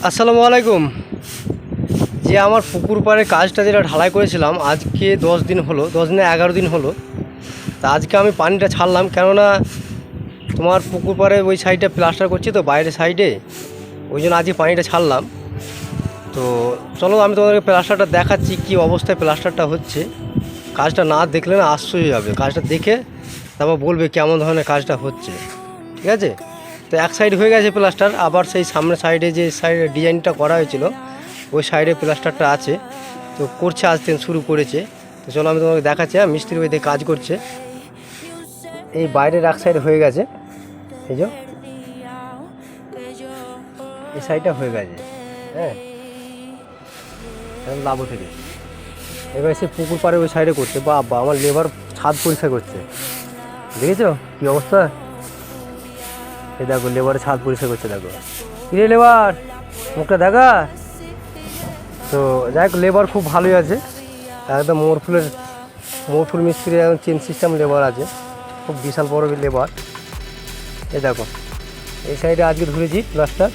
আসসালামু আলাইকুম। যে আমার পুকুর পাড়ে কাজটা যেটা ঢালাই করেছিলাম আজকে 10 দিন হলো, 10 দিনে 11 দিন হলো। তা আজকে আমি পানিটা ছাড়লাম, কেননা তোমার পুকুর পাড়ে ওই সাইডে প্লাস্টার করছি তো, বাইরের সাইডে, ওই জন্য আজকে পানিটা ছাড়লাম। তো চলো আমি তোমাদেরকে প্লাস্টারটা দেখাচ্ছি কী অবস্থায় প্লাস্টারটা হচ্ছে। কাজটা না দেখলে না আশ্চর্য হবে, কাজটা দেখে তারপর বলবে কেমন ধরনের কাজটা হচ্ছে। ঠিক আছে, তো এক সাইড হয়ে গেছে প্লাস্টার, আবার সেই সামনের সাইডে যে সাইডে ডিজাইনটা করা হয়েছিল ওই সাইডে প্লাস্টারটা আছে। তো করছে, আজ দিন শুরু করেছে। তো চলো আমি তোমাকে দেখাচ্ছি। মিস্ত্রি ওইদিকে কাজ করছে। এই বাইরের এক সাইড হয়ে গেছে, এই যে এই সাইডটা হয়ে গেছে। হ্যাঁ, লাভ থেকে এবার এসে পুকুর পাড়ে ওই সাইডে করছে। বাবা, আমার লেবার ছাদ পরিষ্কার করছে, দেখেছো কী অবস্থা? এই দেখো লেবারের ছাদ পরিষ্কার করছে, দেখো কিরে লেবার, মুখটা দেখা। তো যাই হোক, লেবার খুব ভালোই আছে, একদম মোরফুল মিস্ত্রি, একদম চেন সিস্টেম লেবার আছে, খুব বিশাল বড় লেবার। এই দেখো এই সাইডে আজকে ধরেছি প্লাস্টার।